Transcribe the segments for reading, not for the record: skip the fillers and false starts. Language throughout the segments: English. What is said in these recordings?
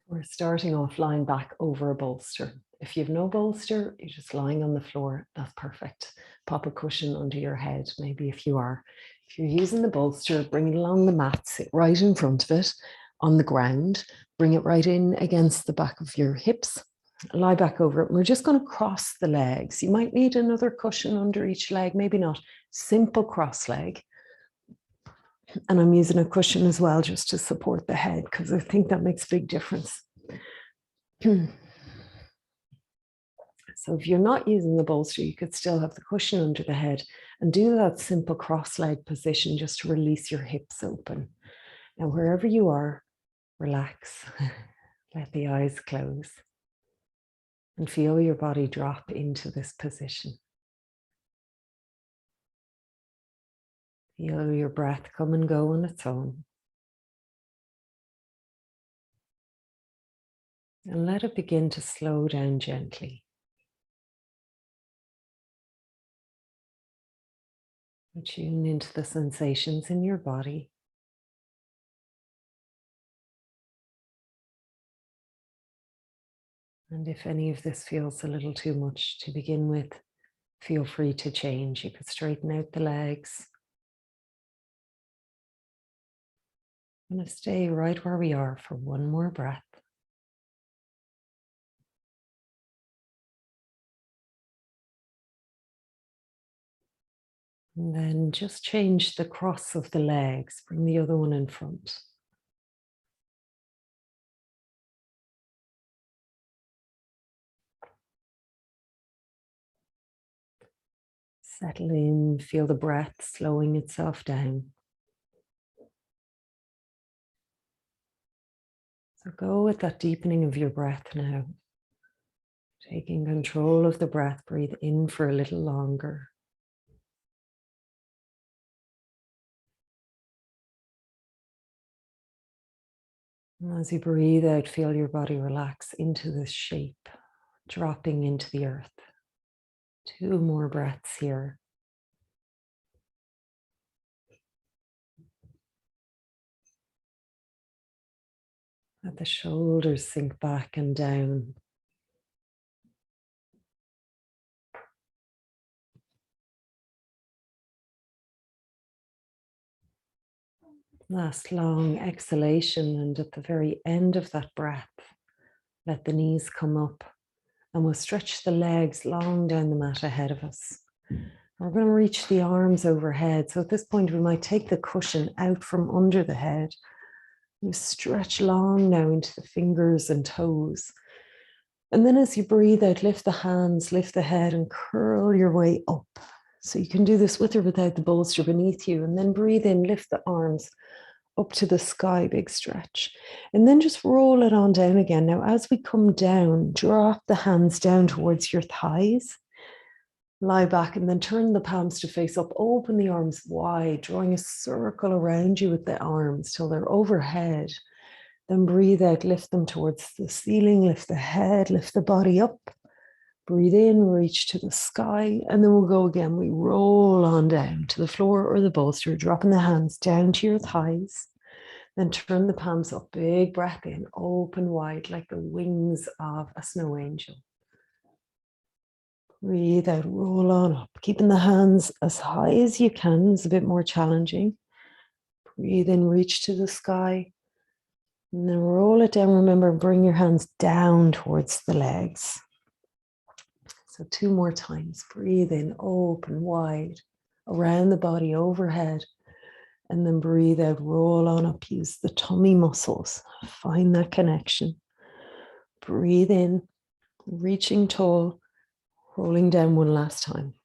We're starting off lying back over a bolster. If you have no bolster, you're just lying on the floor. That's perfect. Pop a cushion under your head, maybe if you are. If you're using the bolster, bring it along the mat, sit right in front of it on the ground. Bring it right in against the back of your hips. Lie back over it. We're just going to cross the legs. You might need another cushion under each leg, maybe not. Simple cross leg. And I'm using a cushion as well just to support the head because I think that makes a big difference. So if you're not using the bolster, you could still have the cushion under the head and do that simple cross leg position just to release your hips open. Now, wherever you are, relax, let the eyes close and feel your body drop into this position. Feel your breath come and go on its own. And let it begin to slow down gently. Tune into the sensations in your body. And if any of this feels a little too much to begin with, feel free to change. You could straighten out the legs. I'm going to stay right where we are for one more breath. And then just change the cross of the legs. Bring the other one in front. Settle in, feel the breath slowing itself down. So go with that deepening of your breath now. Taking control of the breath, breathe in for a little longer. And as you breathe out, feel your body relax into this shape, dropping into the earth. 2 more breaths here. Let the shoulders sink back and down. Last long exhalation, and at the very end of that breath, let the knees come up and we'll stretch the legs long down the mat ahead of us. We're going to reach the arms overhead. So at this point, we might take the cushion out from under the head. You stretch long now into the fingers and toes. And then as you breathe out, lift the hands, lift the head and curl your way up. So you can do this with or without the bolster beneath you. And then breathe in, lift the arms up to the sky, big stretch. And then just roll it on down again. Now, as we come down, drop the hands down towards your thighs. Lie back and then turn the palms to face up. Open the arms wide, drawing a circle around you with the arms till they're overhead. Then breathe out, lift them towards the ceiling, lift the head, lift the body up. Breathe in, reach to the sky, and then we'll go again. We roll on down to the floor or the bolster, dropping the hands down to your thighs. Then turn the palms up, big breath in, open wide like the wings of a snow angel. Breathe out, roll on up, keeping the hands as high as you can. It's a bit more challenging. Breathe in, reach to the sky. And then roll it down. Remember, bring your hands down towards the legs. So 2 more times. Breathe in, open, wide, around the body, overhead. And then breathe out, roll on up. Use the tummy muscles. Find that connection. Breathe in, reaching tall, rolling down one last time.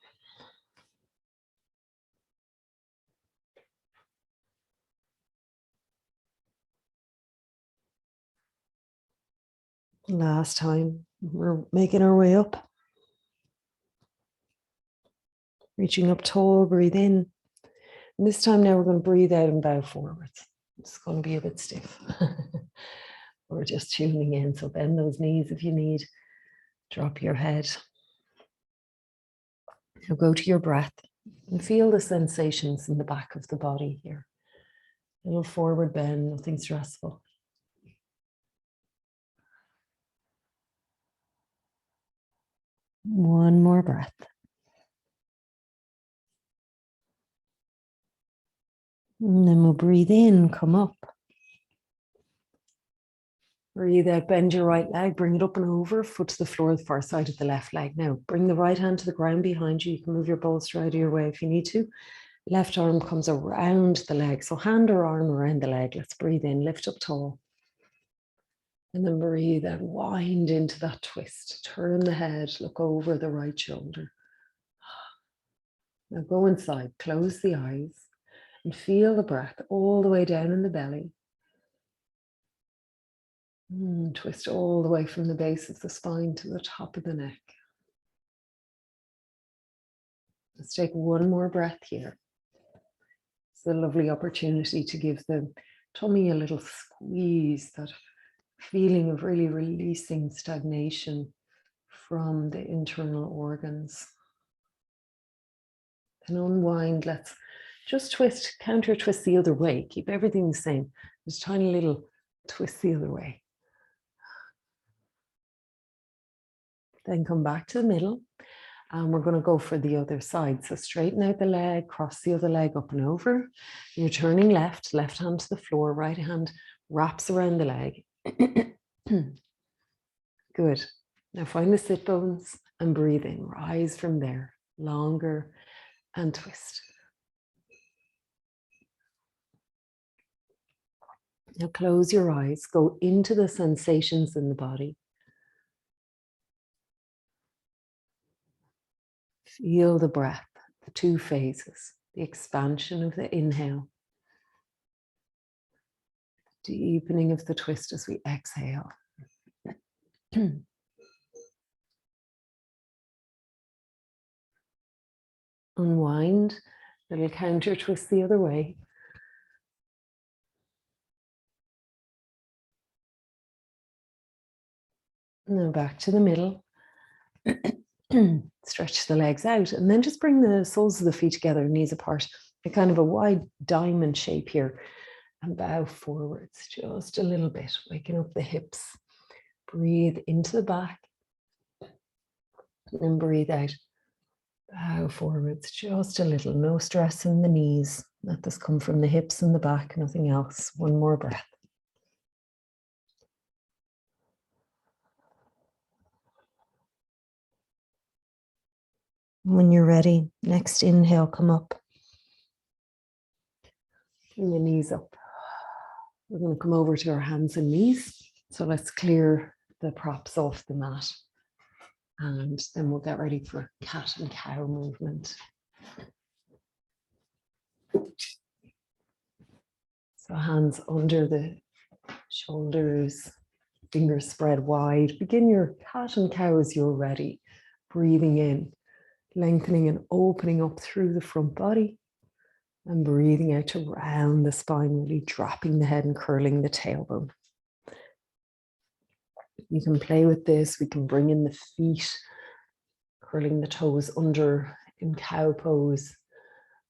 Last time. We're making our way up. Reaching up tall, breathe in. And this time now we're going to breathe out and bow forwards. It's going to be a bit stiff. We're just tuning in. So bend those knees if you need. Drop your head. Now go to your breath and feel the sensations in the back of the body here. A little forward bend, nothing stressful. One more breath. And then we'll breathe in, come up. Breathe out, bend your right leg, bring it up and over, foot to the floor, the far side of the left leg. Now, bring the right hand to the ground behind you. You can move your bolster out of your way if you need to. Left arm comes around the leg. So hand or arm around the leg. Let's breathe in, lift up tall. And then breathe out, wind into that twist. Turn the head, look over the right shoulder. Now go inside, close the eyes and feel the breath all the way down in the belly. Twist all the way from the base of the spine to the top of the neck. Let's take one more breath here. It's a lovely opportunity to give the tummy a little squeeze, that feeling of really releasing stagnation from the internal organs. Then unwind. Let's just twist, counter twist the other way. Keep everything the same. Just tiny little twist the other way. Then come back to the middle. And we're going to go for the other side. So straighten out the leg, cross the other leg up and over. You're turning left, left hand to the floor, right hand wraps around the leg. Good. Now find the sit bones and breathe in. Rise from there, longer and twist. Now close your eyes, go into the sensations in the body. Feel the breath, the two phases, the expansion of the inhale, deepening of the twist as we exhale. Unwind, little counter twist the other way. Now back to the middle. Stretch the legs out and then just bring the soles of the feet together, knees apart, a kind of a wide diamond shape here, and bow forwards just a little bit, waking up the hips. Breathe into the back and breathe out. Bow forwards just a little, no stress in the knees. Let this come from the hips and the back, nothing else. One more breath. When you're ready, next inhale, come up. Bring your knees up. We're going to come over to our hands and knees. So let's clear the props off the mat. And then we'll get ready for cat and cow movement. So hands under the shoulders, fingers spread wide. Begin your cat and cow as you're ready. Breathing in, lengthening and opening up through the front body. And breathing out to round the spine, really dropping the head and curling the tailbone. You can play with this. We can bring in the feet, curling the toes under in cow pose,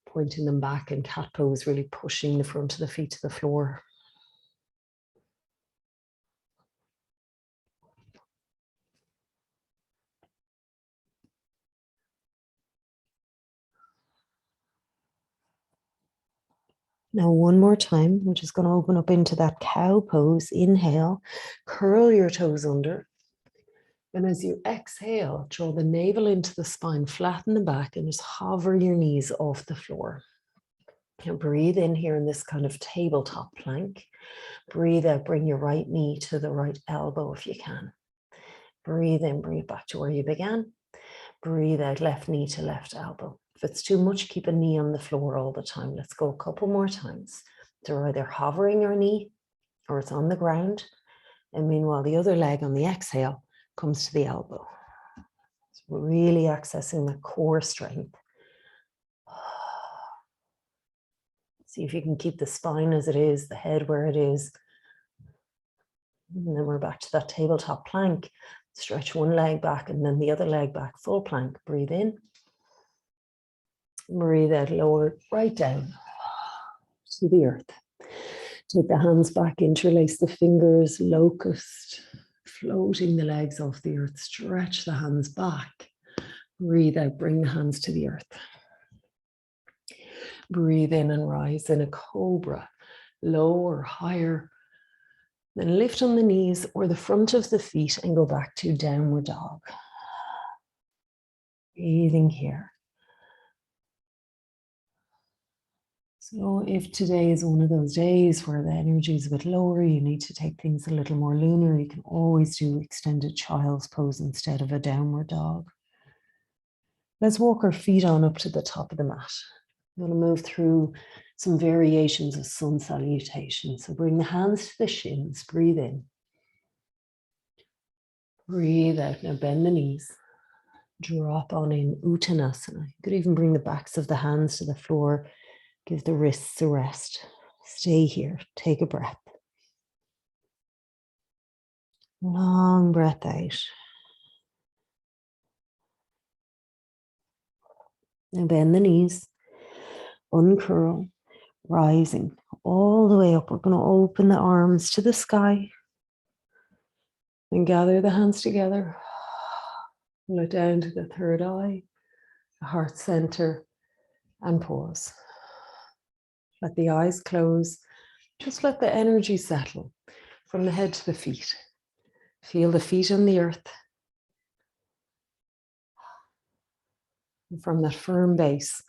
pointing them back in cat pose, really pushing the front of the feet to the floor. Now, one more time, I'm just going to open up into that cow pose. Inhale, curl your toes under. And as you exhale, draw the navel into the spine, flatten the back, and just hover your knees off the floor. And breathe in here in this kind of tabletop plank. Breathe out, bring your right knee to the right elbow if you can. Breathe in, bring it back to where you began. Breathe out, left knee to left elbow. If it's too much, keep a knee on the floor all the time. Let's go a couple more times. So we're either hovering your knee or it's on the ground. And meanwhile, the other leg on the exhale comes to the elbow. So we're really accessing the core strength. See if you can keep the spine as it is, the head where it is. And then we're back to that tabletop plank. Stretch one leg back and then the other leg back, full plank. Breathe in. Breathe out, lower right down to the earth. Take the hands back, interlace the fingers, locust, floating the legs off the earth. Stretch the hands back. Breathe out, bring the hands to the earth. Breathe in and rise in a cobra, low or higher. Then lift on the knees or the front of the feet and go back to downward dog. Breathing here. So if today is one of those days where the energy is a bit lower, you need to take things a little more lunar, you can always do extended child's pose instead of a downward dog. Let's walk our feet on up to the top of the mat. I'm going to move through some variations of sun salutation. So bring the hands to the shins, breathe in. Breathe out, now bend the knees. Drop on in Uttanasana. You could even bring the backs of the hands to the floor. Give the wrists a rest. Stay here, take a breath. Long breath out. Now bend the knees, uncurl, rising all the way up. We're going to open the arms to the sky and gather the hands together. Look down to the third eye, the heart center, and pause. Let the eyes close. Just let the energy settle from the head to the feet. Feel the feet on the earth. And from that firm base,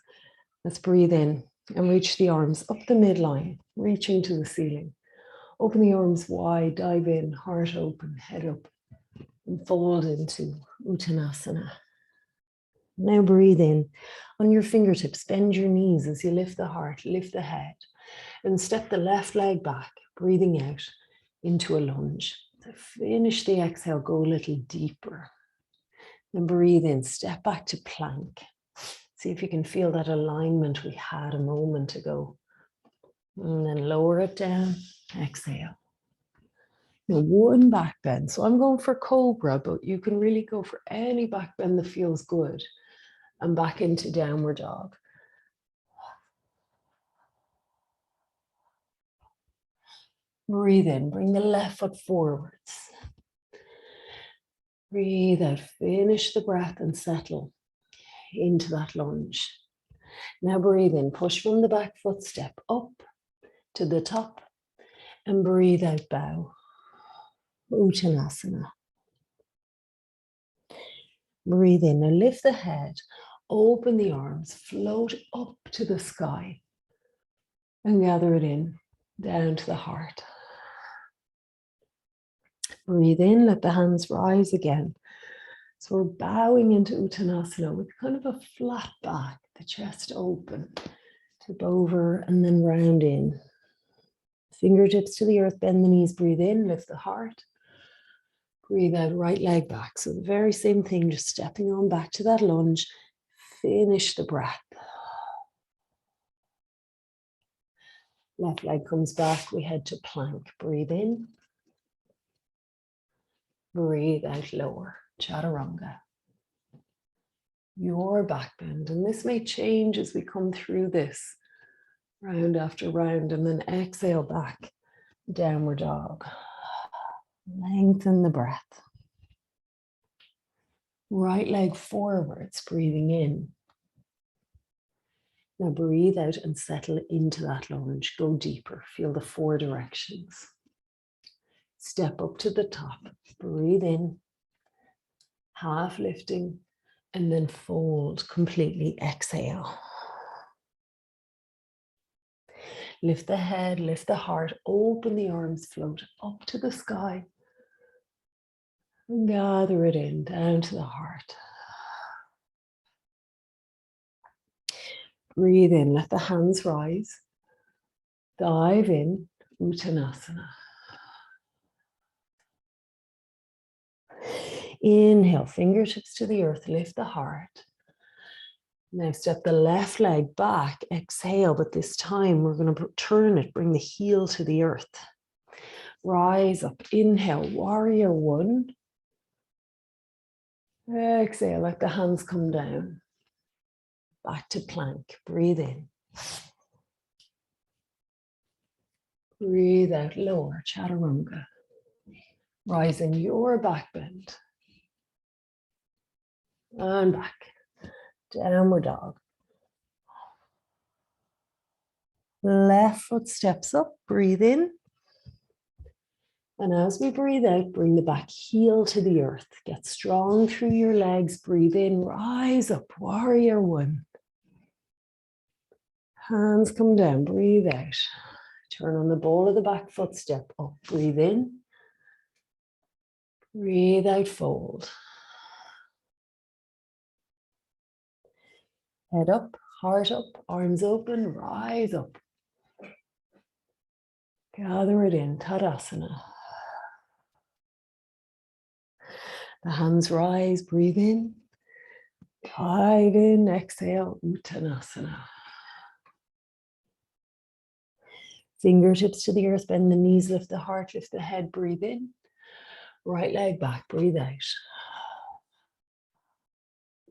let's breathe in and reach the arms up the midline, reaching to the ceiling. Open the arms wide, dive in, heart open, head up, and fold into Uttanasana. Now breathe in. On your fingertips, bend your knees as you lift the heart, lift the head, and step the left leg back, breathing out into a lunge. To finish the exhale, go a little deeper. Then breathe in, step back to plank. See if you can feel that alignment we had a moment ago. And then lower it down, exhale. Now one back bend. So I'm going for cobra, but you can really go for any back bend that feels good. And back into downward dog. Breathe in, bring the left foot forwards. Breathe out, finish the breath and settle into that lunge. Now breathe in, push from the back foot, step up to the top and breathe out, bow. Uttanasana. Breathe in and lift the head, open the arms, float up to the sky and gather it in, down to the heart. Breathe in, let the hands rise again. So we're bowing into Uttanasana with kind of a flat back, the chest open, tip over and then round in. Fingertips to the earth, bend the knees, breathe in, lift the heart. Breathe out, right leg back. So the very same thing, just stepping on back to that lunge. Finish the breath. Left leg comes back, we head to plank. Breathe in. Breathe out, lower, chattarunga. Your back bend, and this may change as we come through this round after round, and then exhale back, downward dog. Lengthen the breath. Right leg forwards, breathing in. Now breathe out and settle into that lunge. Go deeper, feel the four directions. Step up to the top, breathe in, half lifting, and then fold completely, exhale. Lift the head, lift the heart, open the arms, float up to the sky. And gather it in, down to the heart. Breathe in, let the hands rise. Dive in, Uttanasana. Inhale, fingertips to the earth, lift the heart. Now step the left leg back, exhale, but this time we're going to turn it, bring the heel to the earth. Rise up, inhale, warrior one. Exhale, let the hands come down. Back to plank, breathe in. Breathe out, lower, chattarunga. Rising your back bend. And back. downward dog. Left foot steps up, breathe in. And as we breathe out, bring the back heel to the earth. Get strong through your legs, breathe in, rise up, warrior one. Hands come down, breathe out. Turn on the ball of the back foot, step up, breathe in. Breathe out, fold. Head up, heart up, arms open, rise up. Gather it in, Tadasana. The hands rise, breathe in. Dive in, exhale, Uttanasana. Fingertips to the earth, bend the knees, lift the heart, lift the head, breathe in. Right leg back, breathe out.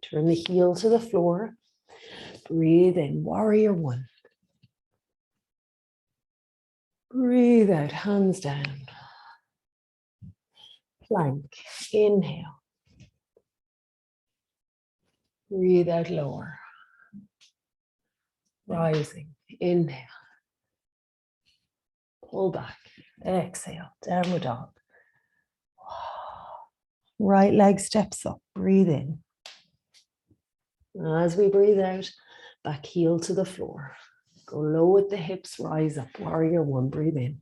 Turn the heel to the floor. Breathe in, warrior one. Breathe out, hands down. Plank, inhale. Breathe out, lower. Rising, inhale. Pull back, exhale, downward dog. Right leg steps up, breathe in. As we breathe out, back heel to the floor. Go low with the hips, rise up, warrior one, breathe in.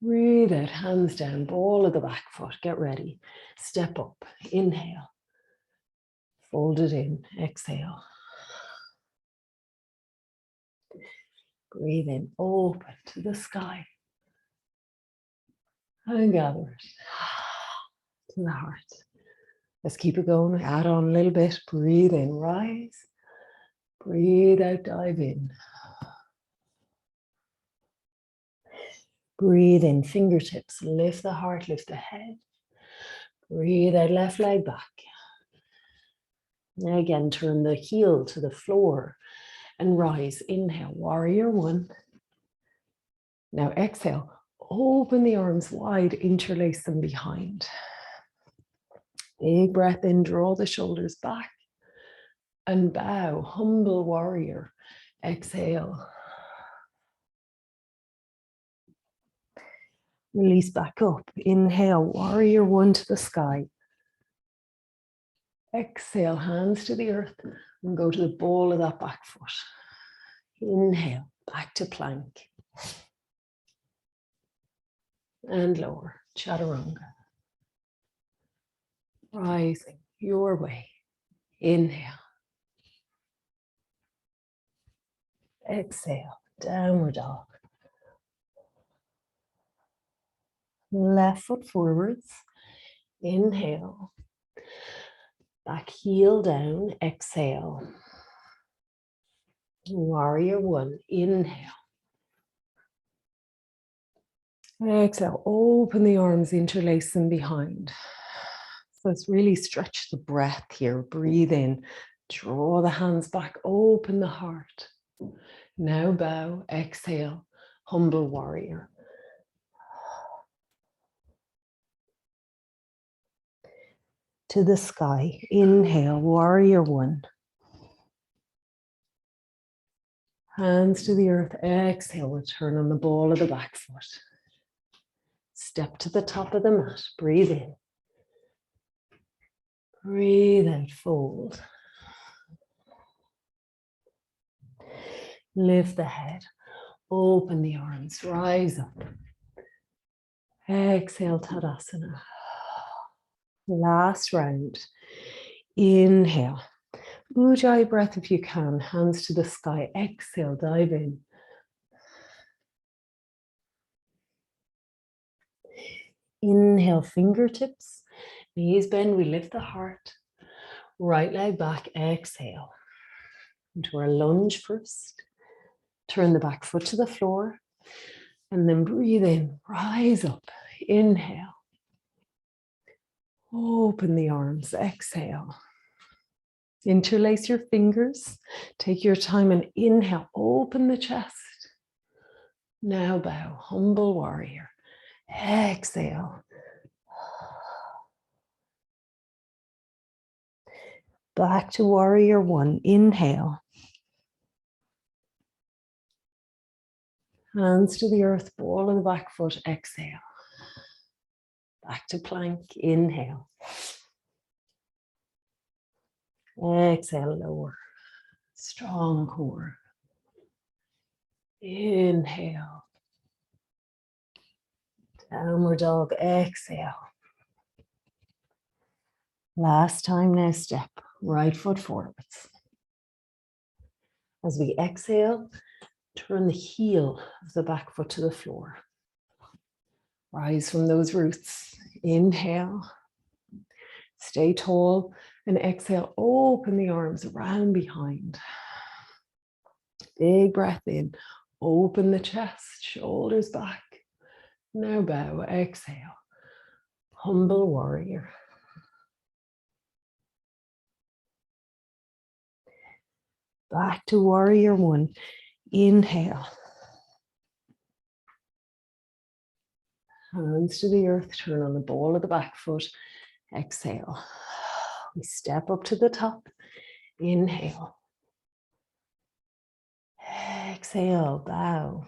Breathe out, hands down, ball of the back foot, get ready. Step up, inhale. Fold it in, exhale. Breathe in, open to the sky. And gather it to the heart. Let's keep it going, add on a little bit. Breathe in, rise. Breathe out, dive in. Breathe in, fingertips, lift the heart, lift the head. Breathe out, left leg back. Now again, turn the heel to the floor and rise. Inhale, warrior one. Now exhale, open the arms wide, interlace them behind. Big breath in, draw the shoulders back and bow, humble warrior. Exhale. Release back up. Inhale, warrior one to the sky. Exhale, hands to the earth and go to the ball of that back foot. Inhale, back to plank. And lower, chattarunga. Rising your way. Inhale. Exhale, downward dog. Left foot forwards. Inhale. Back heel down. Exhale. Warrior one. Inhale. Exhale. Open the arms, interlace them behind. So let's really stretch the breath here. Breathe in. Draw the hands back. Open the heart. Now bow. Exhale. Humble warrior. To the sky. Inhale, warrior one. Hands to the earth. Exhale, return on the ball of the back foot. Step to the top of the mat. Breathe in. Breathe out, fold. Lift the head. Open the arms. Rise up. Exhale, Tadasana. Last round. Inhale. Ujjayi breath if you can. Hands to the sky. Exhale, dive in. Inhale, fingertips. Knees bend, we lift the heart. Right leg back, exhale. Into our lunge first. Turn the back foot to the floor. And then breathe in, rise up. Inhale. Open the arms, exhale. Interlace your fingers. Take your time and inhale, open the chest. Now bow, humble warrior. Exhale. Back to warrior one. Inhale. Hands to the earth, ball of the back foot. Exhale. Back to plank. Inhale. Exhale, lower. Strong core. Inhale. Downward dog. Exhale. Last time now, step right foot forwards. As we exhale, turn the heel of the back foot to the floor. Rise from those roots. Inhale. Stay tall. And exhale, open the arms around behind. Big breath in. Open the chest, shoulders back. Now bow. Exhale. Humble warrior. Back to warrior one. Inhale. Hands to the earth, turn on the ball of the back foot. Exhale. We step up to the top. Inhale. Exhale, bow.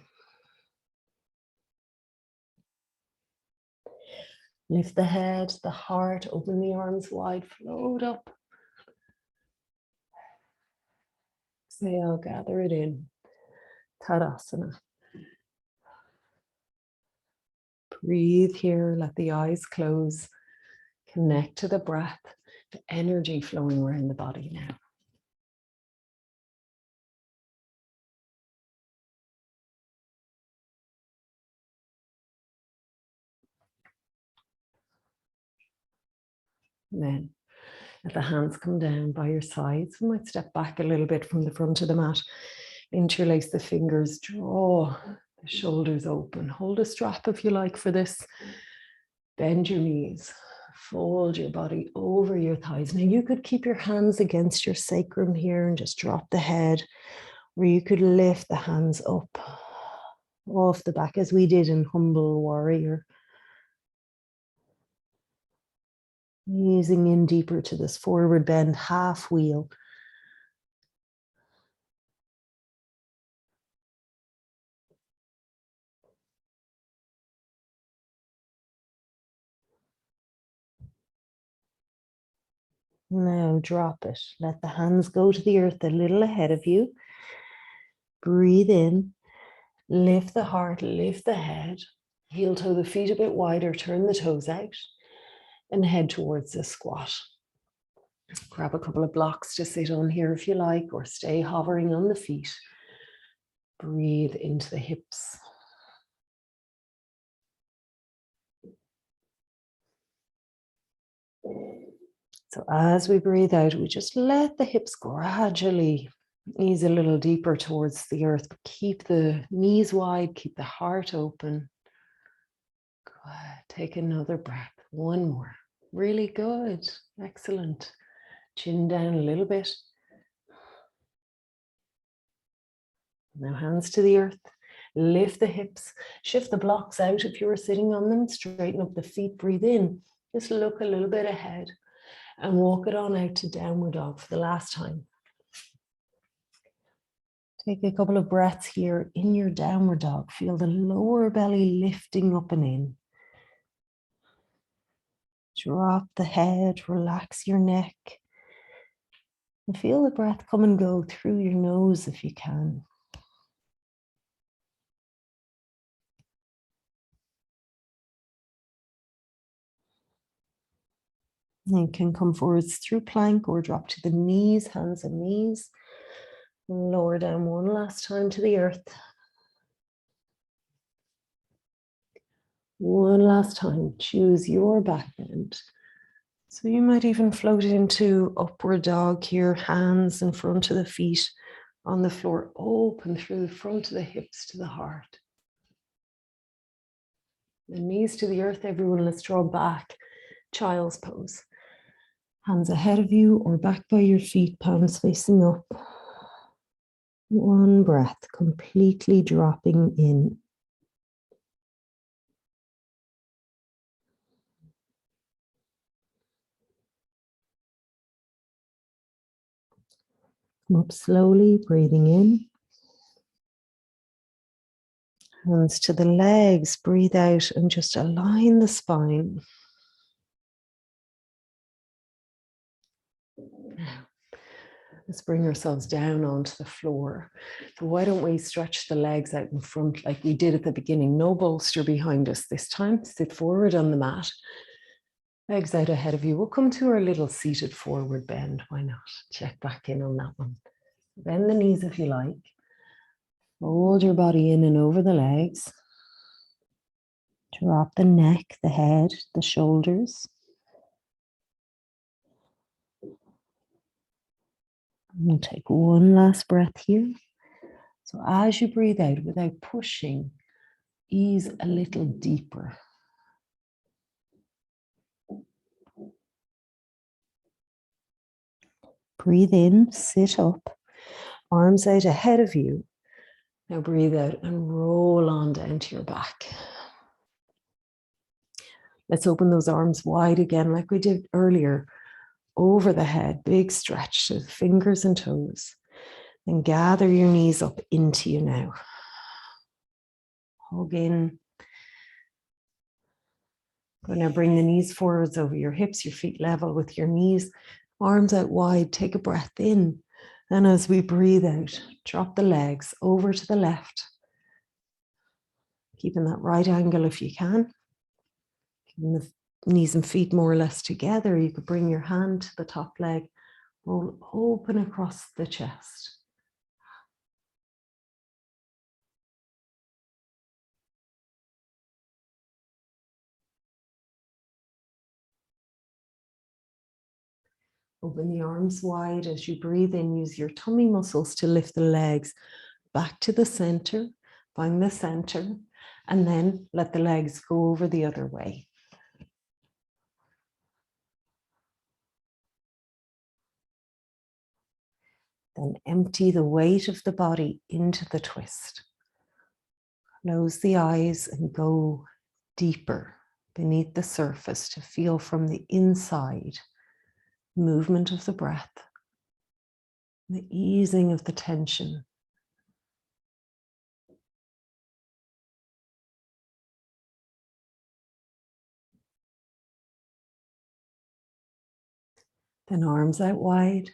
Lift the head, the heart, open the arms wide, float up. Exhale, gather it in. Tadasana. Breathe here, let the eyes close. Connect to the breath, the energy flowing around the body now. And then let the hands come down by your sides. You might step back a little bit from the front of the mat. Interlace the fingers, draw the shoulders open. Hold a strap if you like for this. Bend your knees. Fold your body over your thighs. Now you could keep your hands against your sacrum here and just drop the head, or you could lift the hands up off the back as we did in humble warrior. Easing in deeper to this forward bend, half wheel. Now drop it. Let the hands go to the earth a little ahead of you. Breathe in. Lift the heart, lift the head. Heel toe the feet a bit wider, turn the toes out and head towards the squat. Grab a couple of blocks to sit on here if you like, or stay hovering on the feet. Breathe into the hips. So as we breathe out, we just let the hips gradually ease a little deeper towards the earth. But keep the knees wide, keep the heart open. Good. Take another breath. One more. Really good. Excellent. Chin down a little bit. Now hands to the earth. Lift the hips. Shift the blocks out if you were sitting on them. Straighten up the feet. Breathe in. Just look a little bit ahead. And walk it on out to downward dog for the last time. Take a couple of breaths here in your downward dog. Feel the lower belly lifting up and in. Drop the head, relax your neck. And feel the breath come and go through your nose if you can. And you can come forwards through plank or drop to the knees, hands and knees. And lower down one last time to the earth. One last time, choose your back bend. So you might even float into upward dog here, hands in front of the feet on the floor, open through the front of the hips to the heart. The knees to the earth, everyone, let's draw back, child's pose. Hands ahead of you or back by your feet, palms facing up. One breath, completely dropping in. Come up slowly, breathing in. Hands to the legs, breathe out and just align the spine. Now, let's bring ourselves down onto the floor. So why don't we stretch the legs out in front like we did at the beginning? No bolster behind us this time. Sit forward on the mat. Legs out ahead of you. We'll come to our little seated forward bend. Why not? Check back in on that one. Bend the knees if you like. Fold your body in and over the legs. Drop the neck, the head, the shoulders. We'll take one last breath here. So as you breathe out, without pushing, ease a little deeper. Breathe in, sit up, arms out ahead of you. Now breathe out and roll on down to your back. Let's open those arms wide again like we did earlier. Over the head, big stretch to the fingers and toes. Then gather your knees up into you now. Hug in. Go now, bring the knees forwards over your hips, your feet level with your knees. Arms out wide, take a breath in. And as we breathe out, drop the legs over to the left. Keeping that right angle if you can. Keeping the knees and feet more or less together. You could bring your hand to the top leg. Roll open across the chest. Open the arms wide as you breathe in. Use your tummy muscles to lift the legs back to the center. Find the center. And then let the legs go over the other way. Then empty the weight of the body into the twist. Close the eyes and go deeper beneath the surface to feel from the inside movement of the breath, the easing of the tension. Then arms out wide.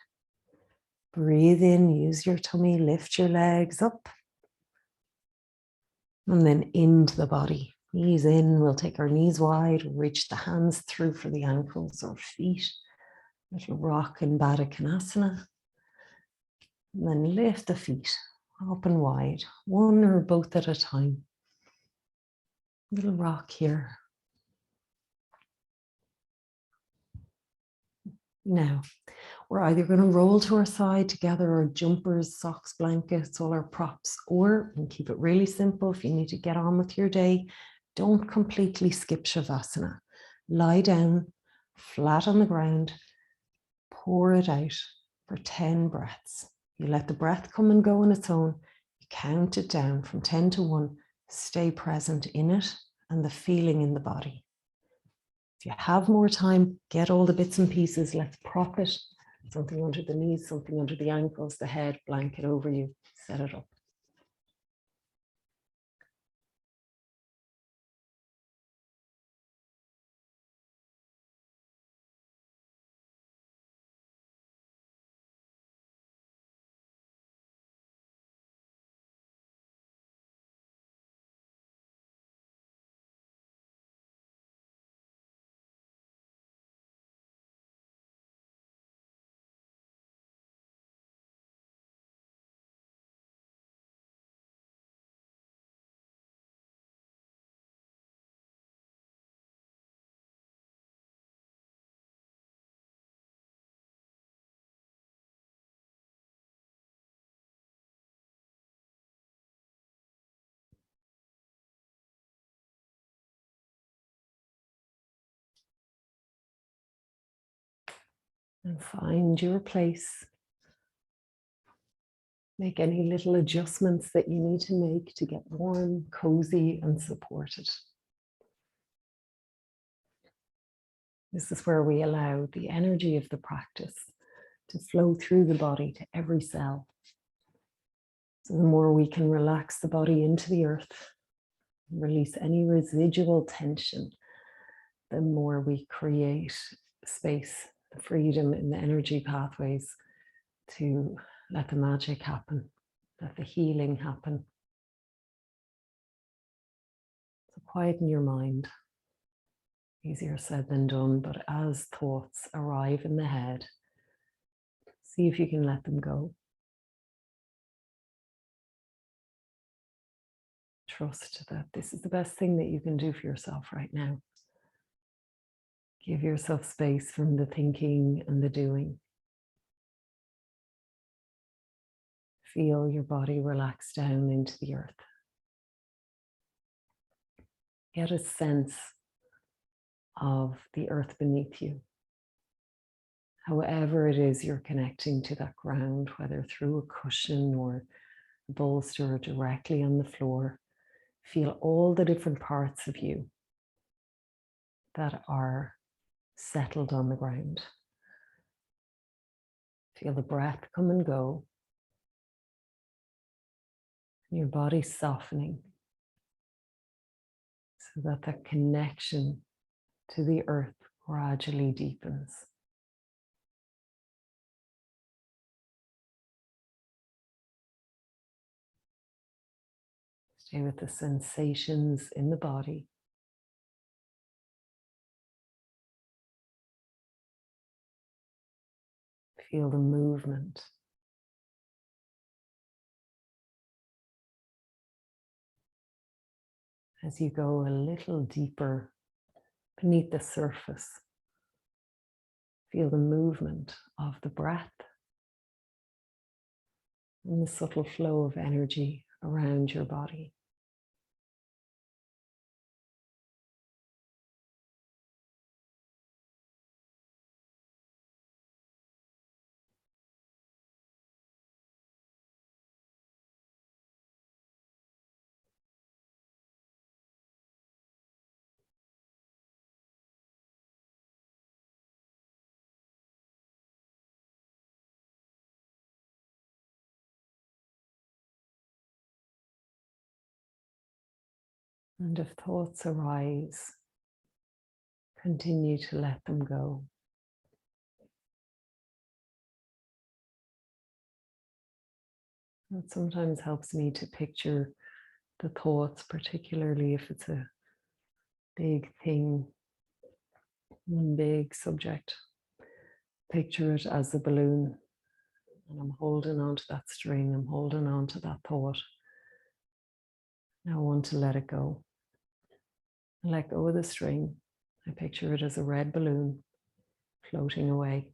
Breathe in, use your tummy, lift your legs up. And then into the body. Knees in, we'll take our knees wide, reach the hands through for the ankles or feet. Little rock in Baddha konasana. And then lift the feet up and wide, one or both at a time. Little rock here. Now, we're either going to roll to our side to gather our jumpers, socks, blankets, all our props, or we can keep it really simple. If you need to get on with your day, don't completely skip Shavasana. Lie down, flat on the ground, pour it out for 10 breaths. You let the breath come and go on its own. You count it down from 10 to 1. Stay present in it and the feeling in the body. If you have more time, get all the bits and pieces. Let's prop it. Something under the knees, something under the ankles, the head, blanket over you. Set it up. And find your place. Make any little adjustments that you need to make to get warm, cozy, and supported. This is where we allow the energy of the practice to flow through the body to every cell. So the more we can relax the body into the earth, release any residual tension, the more we create space, the freedom in the energy pathways to let the magic happen, let the healing happen. So quieten your mind. Easier said than done, but as thoughts arrive in the head, see if you can let them go. Trust that this is the best thing that you can do for yourself right now. Give yourself space from the thinking and the doing. Feel your body relax down into the earth. Get a sense of the earth beneath you. However it is you're connecting to that ground, whether through a cushion or a bolster or directly on the floor, feel all the different parts of you that are settled on the ground. Feel the breath come and go. Your body softening so that the connection to the earth gradually deepens. Stay with the sensations in the body. Feel the movement. As you go a little deeper beneath the surface, feel the movement of the breath and the subtle flow of energy around your body. And if thoughts arise, continue to let them go. It sometimes helps me to picture the thoughts, particularly if it's a big thing, one big subject. Picture it as a balloon, and I'm holding on to that string, I'm holding on to that thought. Now I want to let it go. And let go of the string. I picture it as a red balloon floating away.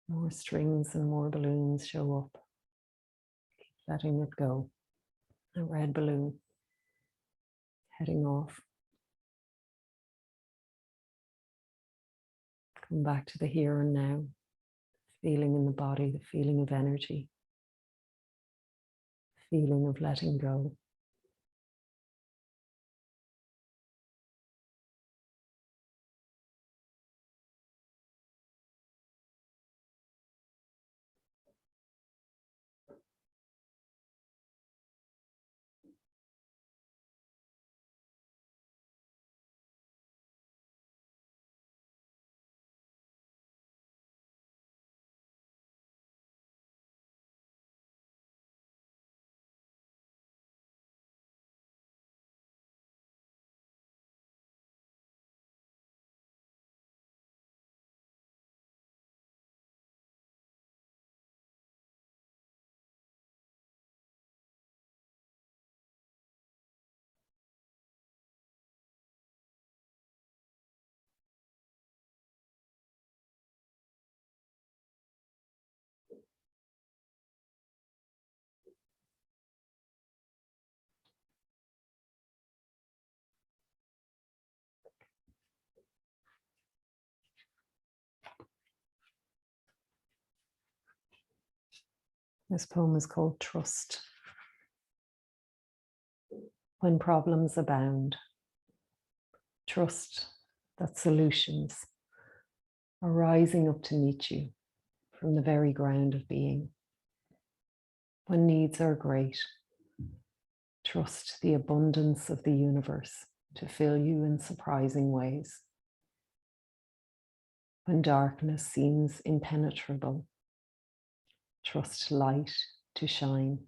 More strings and more balloons show up. Keep letting it go. A red balloon heading off. Come back to the here and now. Feeling in the body, the feeling of energy. Feeling of letting go. This poem is called Trust. When problems abound, trust that solutions are rising up to meet you from the very ground of being. When needs are great, trust the abundance of the universe to fill you in surprising ways. When darkness seems impenetrable, trust light to shine.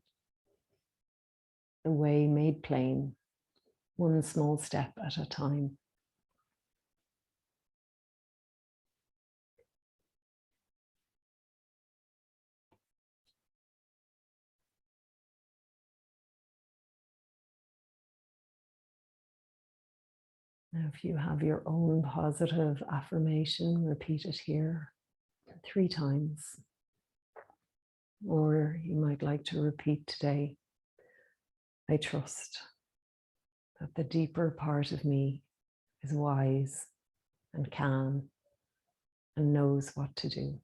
The way made plain, one small step at a time. Now, if you have your own positive affirmation, repeat it here 3 times. Or you might like to repeat today, I trust that the deeper part of me is wise and calm and knows what to do.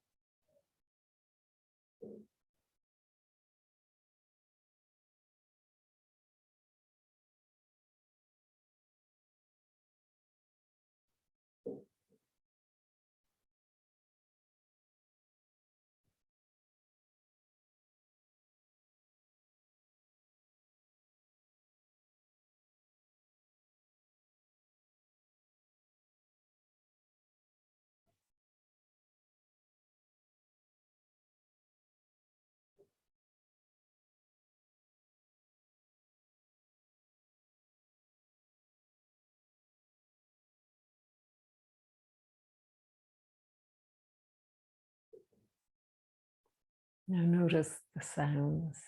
Now notice the sounds,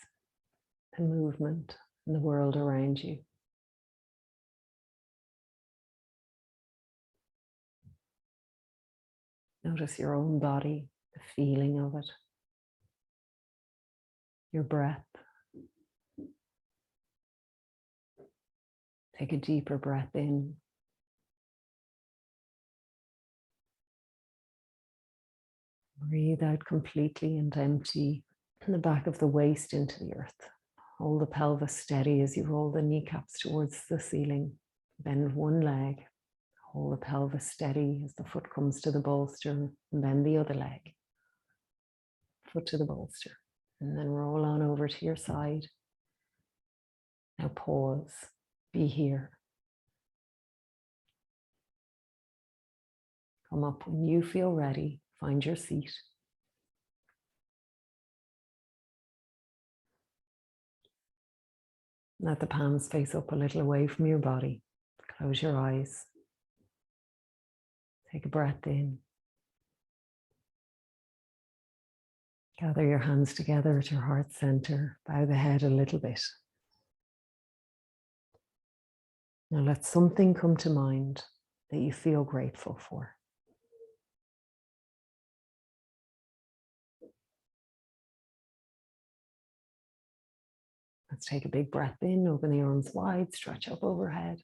the movement in the world around you. Notice your own body, the feeling of it, your breath. Take a deeper breath in. Breathe out completely and empty the back of the waist into the earth. Hold the pelvis steady as you roll the kneecaps towards the ceiling. Bend one leg. Hold the pelvis steady as the foot comes to the bolster, and bend the other leg. Foot to the bolster. And then roll on over to your side. Now pause. Be here. Come up when you feel ready. Find your seat. Let the palms face up a little away from your body. Close your eyes. Take a breath in. Gather your hands together at your heart center. Bow the head a little bit. Now let something come to mind that you feel grateful for. Let's take a big breath in, open the arms wide, stretch up overhead.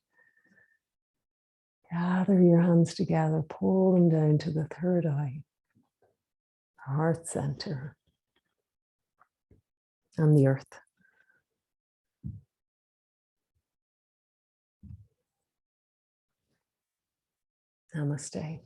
Gather your hands together, pull them down to the third eye, heart center, and the earth. Namaste.